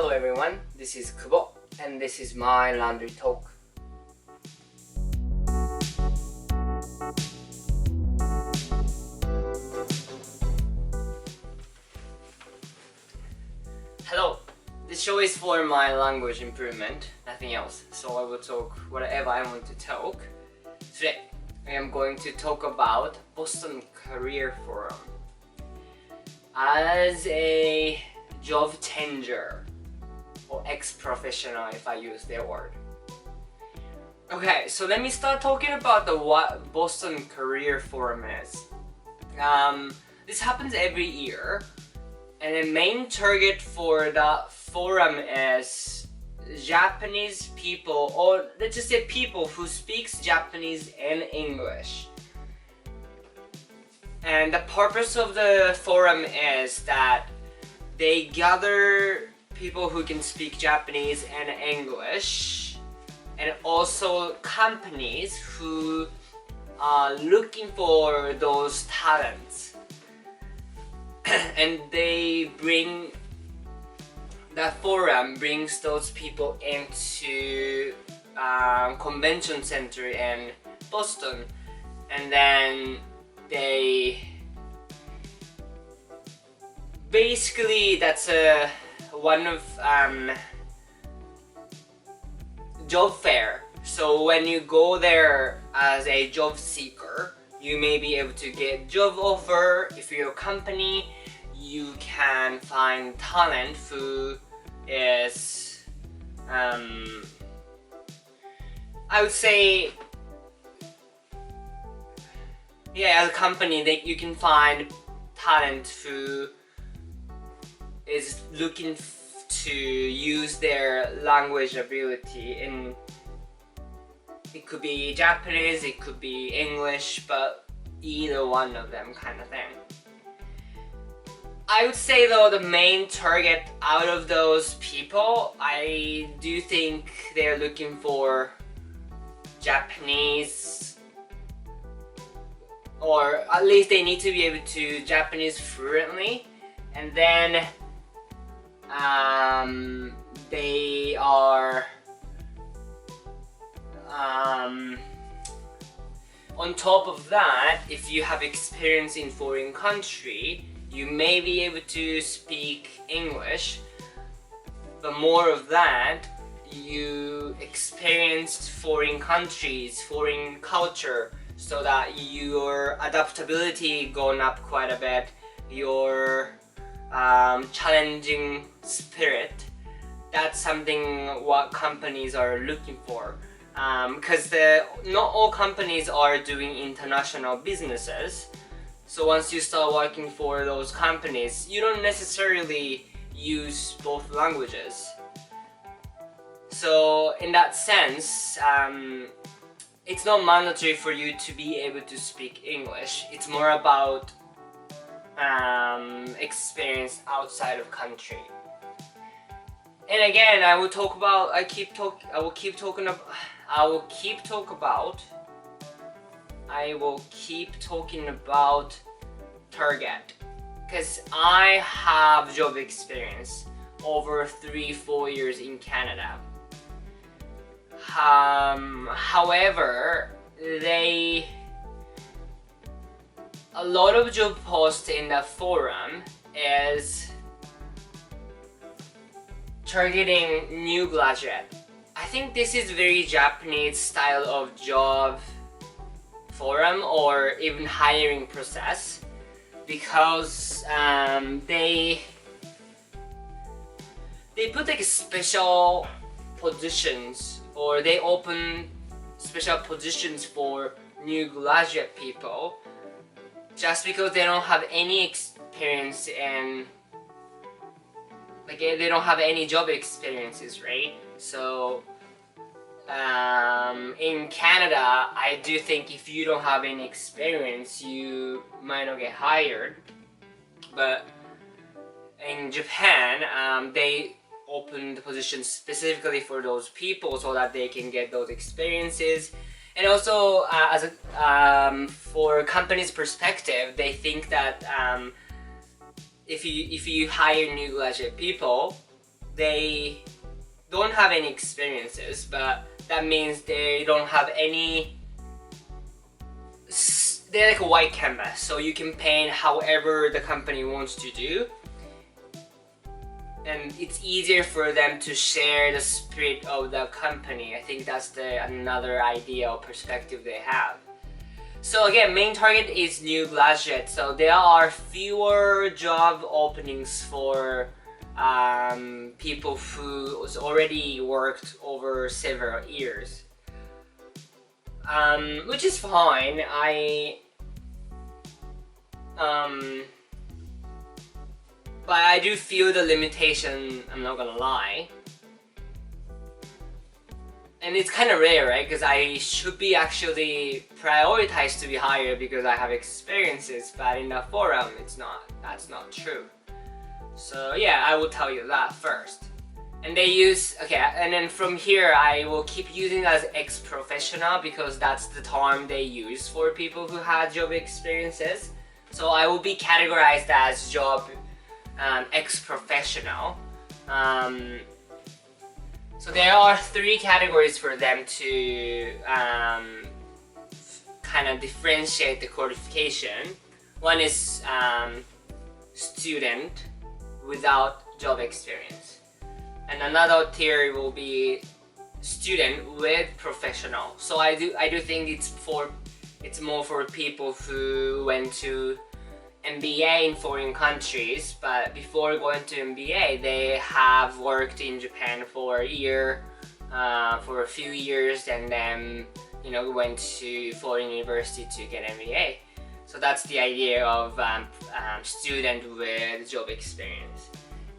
Hello everyone, this is Kubo and this is my laundry talk. Hello, this show is for my language improvement, nothing else. So I will talk whatever I want to talk. Today I am going to talk about Boston Career Forum. As a job changer or ex-professional, if I use their word. Okay, so let me start talking about what Boston Career Forum is. This happens every year, and the main target for the forum is Japanese people, or let's just say people who speaks Japanese and English. And the purpose of the forum is that they gather people who can speak Japanese and English, and also companies who are looking for those talents. And the forum brings those people into convention center in Boston, and then basically that's one of job fair. So when you go there as a job seeker, you may be able to get job offer. If you're a company, you can find talent who is I would say, yeah, as a company that you can find talent who is looking to use their language ability. And it could be Japanese, it could be English, but either one of them kind of thing. I would say though the main target out of those people, I do think they're looking for Japanese, or at least they need to be able to Japanese fluently, and then they are on top of that, if you have experience in foreign country, you may be able to speak English, but more of that, you experienced foreign countries, foreign culture, so that your adaptability gone up quite a bit, your challenging spirit. That's something what companies are looking for, because not all companies are doing international businesses. So once you start working for those companies, you don't necessarily use both languages. So in that sense, it's not mandatory for you to be able to speak English. It's more about experience outside of country. And again, I will keep talking about target, because I have job experience over 3-4 years in Canada. However, a lot of job posts in the forum is targeting new graduate. I think this is very Japanese style of job forum or even hiring process, because they put like special positions, or they open special positions for new graduate people just because they don't have any experience in, like, they don't have any job experiences, right? So in Canada, I do think if you don't have any experience, you might not get hired. But in Japan, they open the positions specifically for those people so that they can get those experiences. And also, for companies' perspective, they think that if you hire new graduate people, they don't have any experiences, but that means they don't have any, they're like a white canvas, so you can paint however the company wants to do, and it's easier for them to share the spirit of the company. I think that's another idea or perspective they have. So again, main target is new graduates, so there are fewer job openings for people who has already worked over several years, which is fine. But I do feel the limitation, I'm not gonna lie. And it's kind of rare, right? Because I should be actually prioritized to be higher because I have experiences, but in the forum, that's not true. So yeah, I will tell you that first. And they use, okay, and then from here I will keep using as ex-professional because that's the term they use for people who had job experiences. So I will be categorized as job ex-professional. So there are 3 categories for them to kind of differentiate the qualification. One is student without job experience, and another tier will be student with professional. So I do think it's more for people who went to MBA in foreign countries, but before going to MBA they have worked in Japan for a year, for a few years, and then went to foreign university to get MBA. So that's the idea of student with job experience.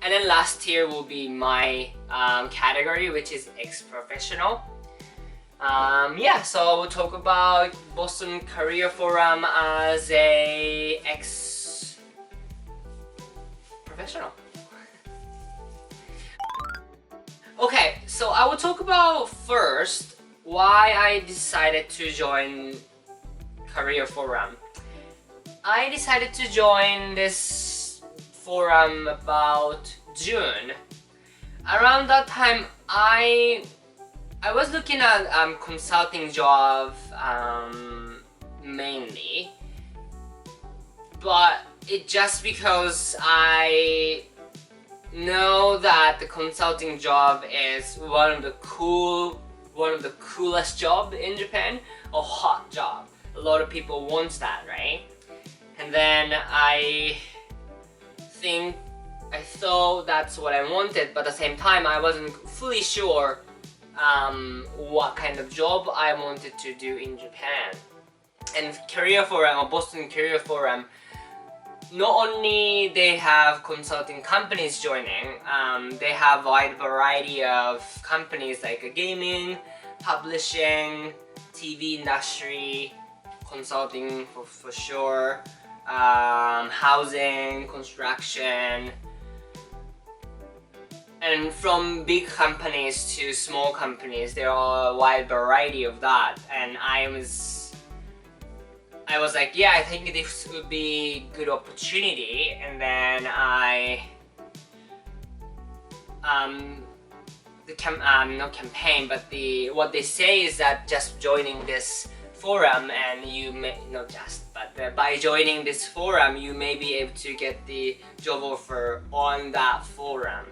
And then last tier will be my category, which is ex-professional. Yeah, so we'll talk about Boston Career Forum as a ex-professional. Okay, so I will talk about first why I decided to join Career Forum. I decided to join this forum about June. Around that time, I was looking at consulting job mainly, but it just because I know that the consulting job is one of the coolest job in Japan, a hot job. A lot of people want that, right? And then I thought that's what I wanted, but at the same time I wasn't fully sure what kind of job I wanted to do in Japan. And Career Forum, or Boston Career Forum, not only they have consulting companies joining, they have a wide variety of companies like gaming, publishing, TV industry, consulting for sure, housing, construction, and from big companies to small companies, there are a wide variety of that. And I was like, yeah, I think this would be a good opportunity. And then not campaign, but what they say is that just joining this forum, and you may not just, but by joining this forum, you may be able to get the job offer on that forum,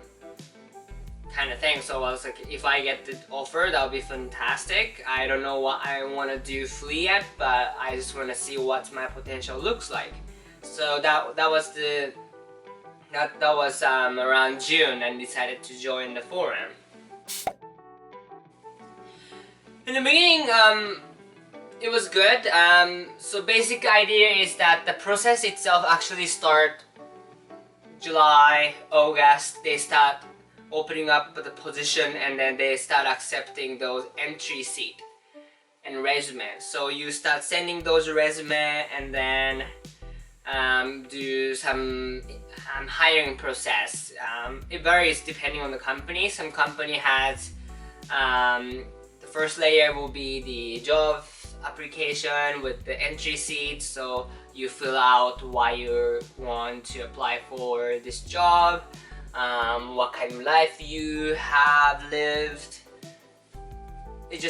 kind of thing. So I was like, if I get the offer, that would be fantastic. I don't know what I want to do fully yet, but I just want to see what my potential looks like. So that was around June, and decided to join the forum. In the beginning, it was good. So basic idea is that the process itself actually start July, August. They start opening up the position, and then they start accepting those entry seat and resume. So you start sending those resume, and then do some hiring process. It varies depending on the company. Some company has the first layer will be the job application with the entry seat, so you fill out why you want to apply for this job, what kind of life you have lived. It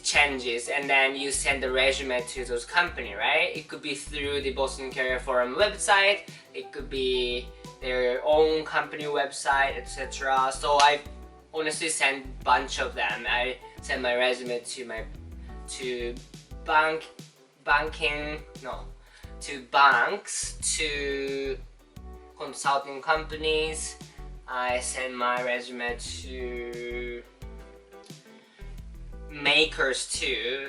changes, and then you send the resume to those company, right? It could be through the Boston Career Forum website, it could be their own company website, etc. So I honestly sent a bunch of them. I sent my resume to banks, to consulting companies. I sent my resume to makers too,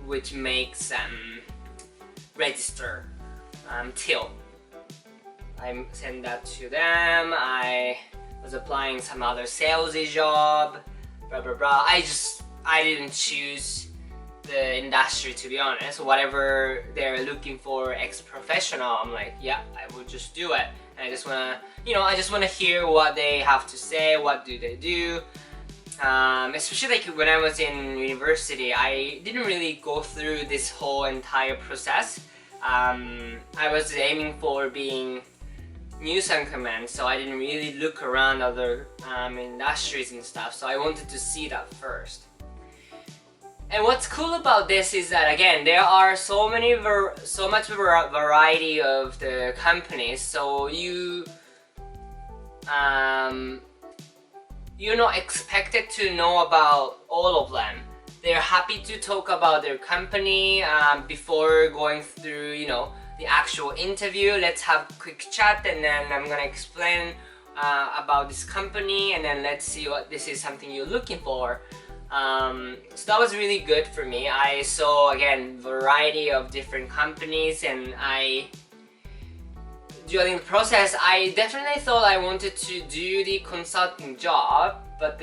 which makes register till. I sent that to them. I was applying some other salesy job, blah blah blah. I didn't choose the industry, to be honest. Whatever they're looking for, ex-professional, I'm like, yeah, I will just do it. And I just wanna hear what they have to say. What do they do? Especially like when I was in university, I didn't really go through this whole entire process. I was aiming for being news anchorman, so I didn't really look around other industries and stuff. So I wanted to see that first. And what's cool about this is that, again, there are so much variety of the companies, so you're not expected to know about all of them. They're happy to talk about their company before going through, the actual interview. Let's have a quick chat, and then I'm gonna explain about this company, and then let's see what this is something you're looking for. So that was really good for me. I saw, again, variety of different companies, and during the process, I definitely thought I wanted to do the consulting job, but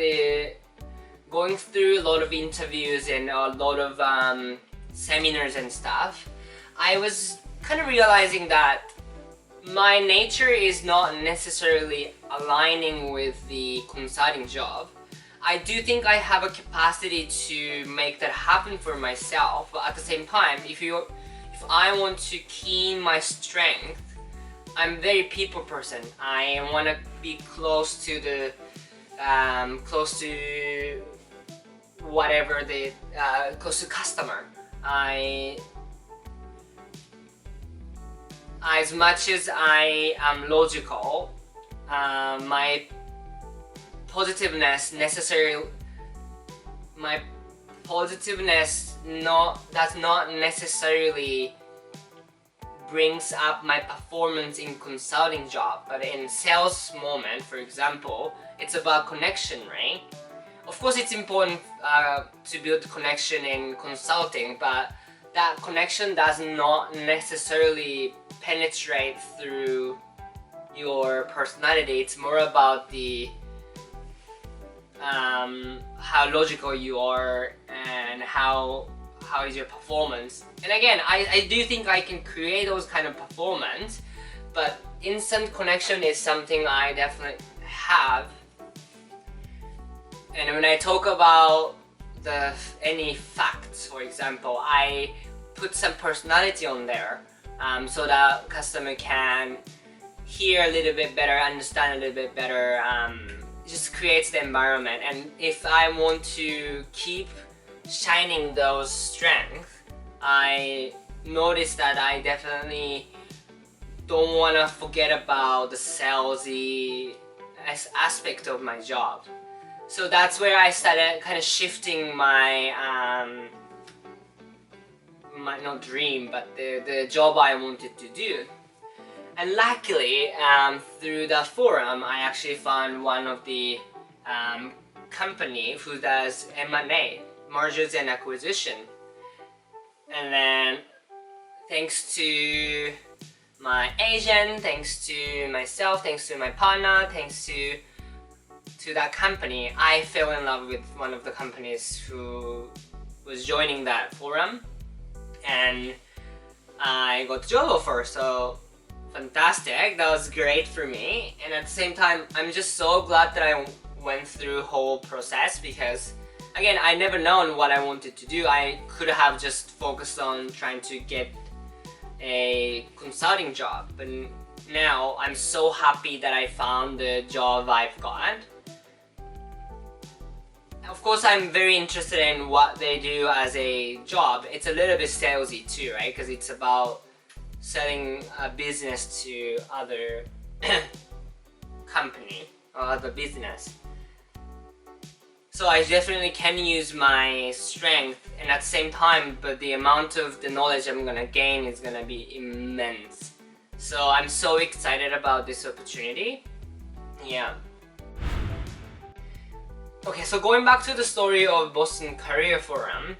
going through a lot of interviews and a lot of seminars and stuff, I was kind of realizing that my nature is not necessarily aligning with the consulting job. I do think I have a capacity to make that happen for myself, but at the same time, if I want to keen my strength, I'm a very people person. I want to be close to close to customer. As much as I am logical, my positiveness does not necessarily brings up my performance in consulting job, but in sales moment, for example, it's about connection, right? Of course, it's important to build connection in consulting, but that connection does not necessarily penetrate through your personality. It's more about the how logical you are and how is your performance. And again, I do think I can create those kind of performance, but instant connection is something I definitely have. And when I talk about any facts, for example, I put some personality on there, so that customer can hear a little bit better, understand a little bit better. Just creates the environment. And if I want to keep shining those strengths, I noticed that I definitely don't want to forget about the salesy aspect of my job. So that's where I started kind of shifting my not dream, but the job I wanted to do. And luckily, through that forum, I actually found one of the company who does M&A, mergers and acquisition. And then, thanks to my agent, thanks to myself, thanks to my partner, thanks to that company, I fell in love with one of the companies who was joining that forum, and I got the job offer. So fantastic, that was great for me. And at the same time, I'm just so glad that I went through whole process, because again, I never known what I wanted to do. I could have just focused on trying to get a consulting job, but now I'm so happy that I found the job I've got. Of course, I'm very interested in what they do as a job. It's a little bit salesy too, right? Because it's about selling a business to other company or other business. So I definitely can use my strength, and at the same time, but the amount of the knowledge I'm gonna gain is gonna be immense. So I'm so excited about this opportunity. Yeah. Okay, so going back to the story of Boston Career Forum,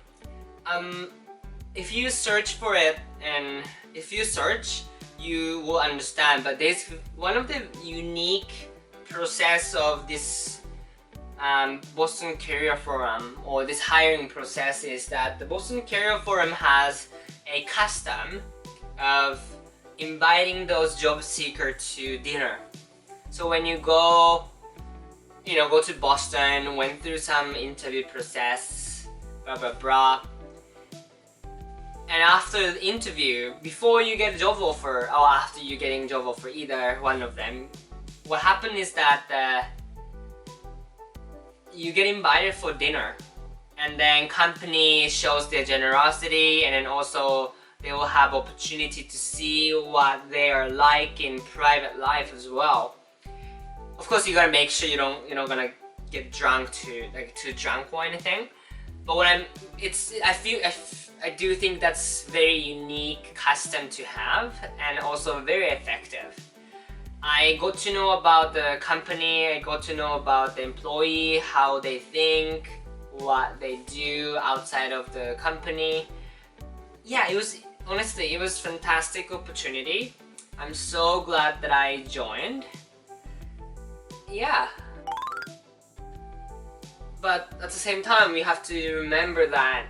if you search for it, and if you search, you will understand, but there's one of the unique process of this Boston Career Forum, or this hiring process, is that the Boston Career Forum has a custom of inviting those job seekers to dinner. So when you go to Boston, went through some interview process, blah blah blah, and after the interview, before you get a job offer, or after you getting job offer, either one of them, what happened is that you get invited for dinner, and then company shows their generosity, and then also they will have opportunity to see what they are like in private life as well. Of course, you gotta make sure you're not gonna get drunk too drunk or anything. But I do think that's very unique custom to have, and also very effective. I got to know about the company, I got to know about the employee, how they think, what they do outside of the company. Yeah, it was fantastic opportunity. I'm so glad that I joined. Yeah. But at the same time, we have to remember that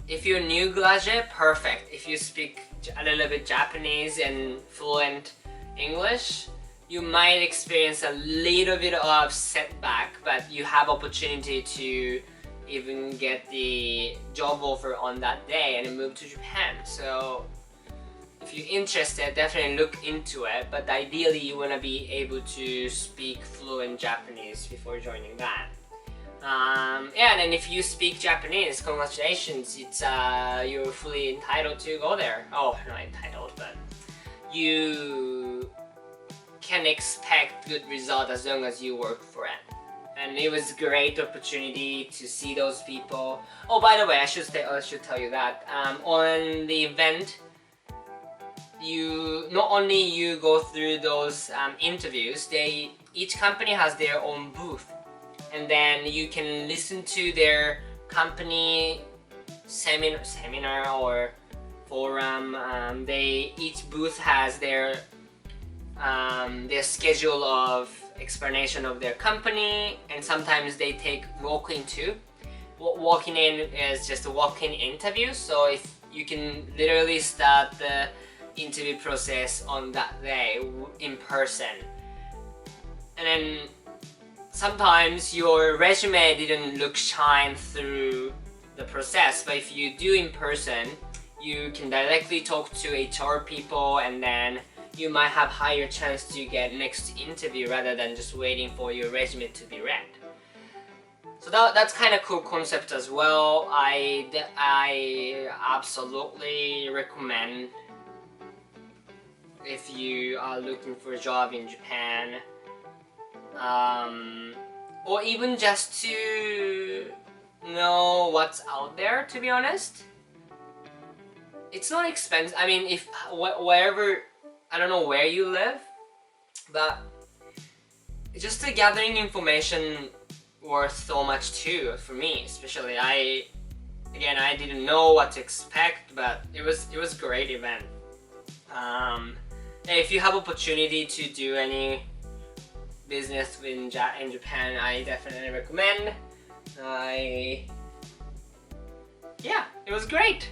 if you're new graduate, perfect. If you speak a little bit Japanese and fluent English, you might experience a little bit of setback, but you have opportunity to even get the job offer on that day and move to Japan. So if you're interested, definitely look into it, but ideally you want to be able to speak fluent Japanese before joining that. Yeah, and then if you speak Japanese, congratulations, you're fully entitled to go there. Oh, not entitled, but you can expect good result as long as you work for it. And it was a great opportunity to see those people. Oh, by the way, I should tell you that on the event, not only you go through those interviews, each company has their own booth, and then you can listen to their company seminar or forum. Each booth has their schedule of explanation of their company, and sometimes they take walk-in too. Walking in is just a walk-in interview, so if you can literally start the interview process on that day in person. And then sometimes your resume didn't look shine through the process, but if you do in person, you can directly talk to HR people, and then you might have higher chance to get next interview rather than just waiting for your resume to be read. So that's kind of cool concept as well. I absolutely recommend if you are looking for a job in Japan, or even just to know what's out there. To be honest, it's not expensive. I mean, if wherever, I don't know where you live, but just the gathering information worth so much too for me, especially. I didn't know what to expect, but it was a great event. If you have opportunity to do any business in Japan, I definitely recommend. Yeah, it was great.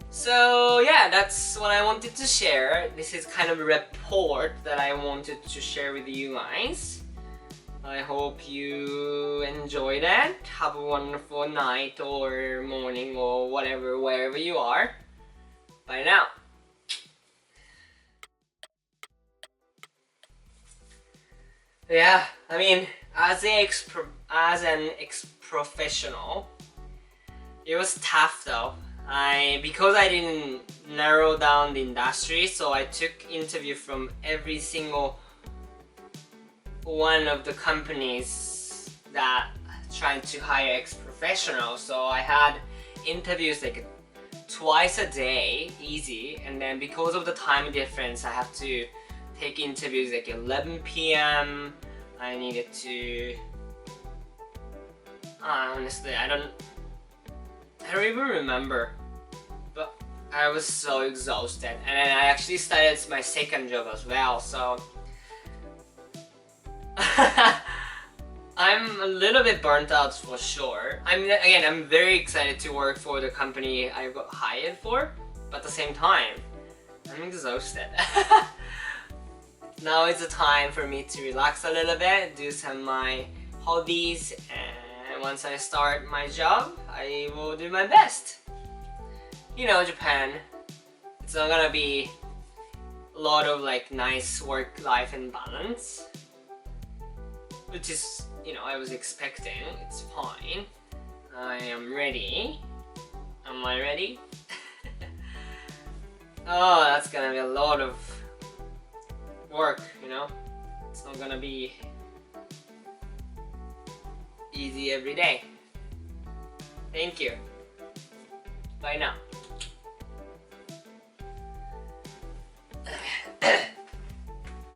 So yeah, that's what I wanted to share. This is kind of a report that I wanted to share with you guys. I hope you enjoyed it. Have a wonderful night or morning or whatever, wherever you are. Bye now. Yeah, I mean, as an ex-professional, it was tough though. Because I didn't narrow down the industry, so I took interview from every single one of the companies that trying to hire ex-professionals. So I had interviews like twice a day, easy, and then because of the time difference, I have to take interviews like 11 p.m. I needed to. Honestly, I don't even remember, but I was so exhausted, and then I actually started my second job as well. So I'm a little bit burnt out for sure. I'm very excited to work for the company I got hired for, but at the same time, I'm exhausted. Now it's the time for me to relax a little bit, do some my hobbies, and once I start my job, I will do my best. You know, Japan, it's not gonna be a lot of like nice work-life and balance, which is, you know, I was expecting. It's fine. I am ready. Am I ready? Oh, that's gonna be a lot of work, you know? It's not gonna be easy every day. Thank you. Bye now.